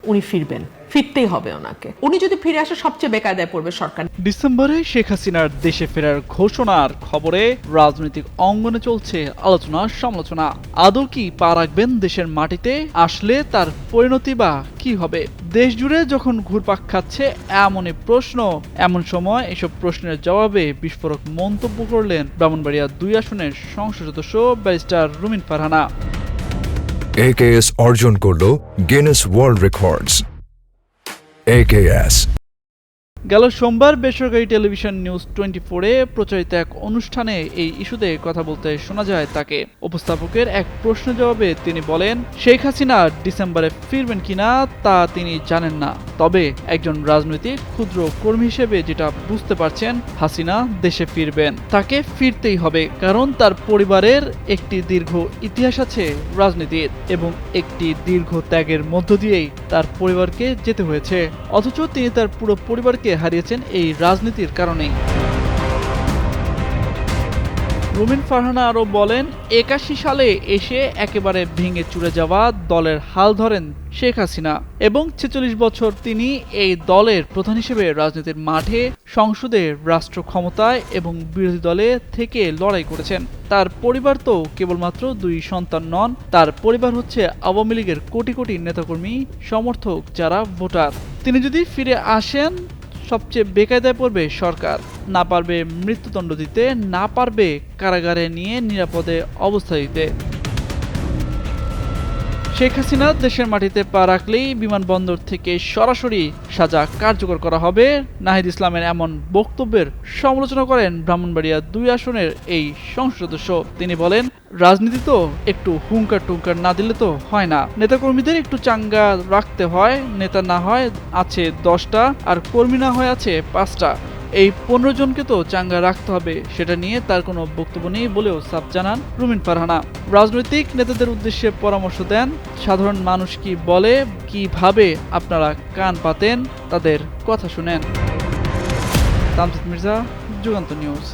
উনি ফিরতেই হবে ওনাকে। উনি যদি ফিরে আসে সবচেয়ে বেকায়দায় পড়বে সরকার। ডিসেম্বরে শেখ হাসিনার দেশে ফেরার ঘোষণার খবরে রাজনৈতিক অঙ্গনে চলছে আলোচনা সমালোচনা। আদৌ কি পা রাখবেন দেশের মাটিতে? আসলে তার পরিণতি বা কি হবে? দেশ জুড়ে যখন ঘুরপাক খাচ্ছে এমনই প্রশ্ন, এমন সময় এসব প্রশ্নের জবাবে বিস্ফোরক মন্তব্য করলেন ব্রাহ্মণবাড়িয়া ২ আসনের সংসদ সদস্য ব্যারিস্টার রুমিন ফারহানা। AKS অর্জন করল গিনেস ওয়ার্ল্ড রেকর্ডস। AKS গেল সোমবার বেসরকারি টেলিভিশন নিউজ 24-এ প্রচারিত এক অনুষ্ঠানে এই ইস্যুতে কথা বলতে শোনা যায় তাকে। উপস্থাপকের এক প্রশ্নের জবাবে তিনি বলেন, শেখ হাসিনা ডিসেম্বরে ফিরবেন কিনা তা তিনি জানেন না, তবে একজন রাজনৈতিক ক্ষুদ্র কর্মী হিসেবে যেটা বুঝতে পারছেন, হাসিনা দেশে ফিরবেন। তাকে ফিরতেই হবে, কারণ তার পরিবারের একটি দীর্ঘ ইতিহাস আছে রাজনীতির এবং একটি দীর্ঘ ত্যাগের মধ্য দিয়েই তার পরিবারকে যেতে হয়েছে। অথচ তিনি তার পুরো পরিবারকে হারিয়েছেন এই রাজনীতির কারণেই। রুমিন ফারহানা আরও বলেন, ৮১ সালে এসে একেবারে ভেঙে চুরে যাওয়া দলের হাল ধরেন শেখ হাসিনা এবং ৪৬ বছর তিনি এই দলের প্রধান হিসেবে রাজনীতির মাঠে, সংসদে, রাষ্ট্র ক্ষমতায় এবং বিরোধী দলে থেকে লড়াই করেছেন। তার পরিবার তো কেবলমাত্র ২ সন্তান নন, তার পরিবার হচ্ছে আওয়ামী লীগের কোটি কোটি নেতাকর্মী, সমর্থক, যারা ভোটার। তিনি যদি ফিরে আসেন সবচেয়ে বেকায়দায় পড়বে সরকার। না পারবে মৃত্যুদণ্ড দিতে, না পারবে কারাগারে নিয়ে নিরাপদে অবস্থা দিতে। শেখ হাসিনা দেশের মাটিতে পা রাখলেই বিমানবন্দর থেকে সরাসরি সাজা কার্যকর করা হবে। নাহিদ ইসলামের এমন বক্তব্যের সমালোচনা করেন ব্রাহ্মণবাড়িয়া ২ আসনের এই সংসদ সদস্য। তিনি বলেন, রাজনীতি তো একটু হুঙ্কার টুঙ্কার না দিলে তো হয় না। নেতাকর্মীদের একটু চাঙ্গা রাখতে হয়। নেতা না হয় আছে ১০টা আর কর্মী না হয় আছে 5টা। এই 15 জনকে তো চাঙ্গা রাখতে হবে, সেটা নিয়ে তার কোনো বক্তব্য নেই বলেও সাফ জানান রুমিন ফারহানা। রাজনৈতিক নেতাদের উদ্দেশ্যে পরামর্শ দেন, সাধারণ মানুষ কি বলে, কিভাবে আপনারা কান পাতেন, তাদের কথা শুনেন। তামজিদ মির্জা, যুগান্তর নিউজ।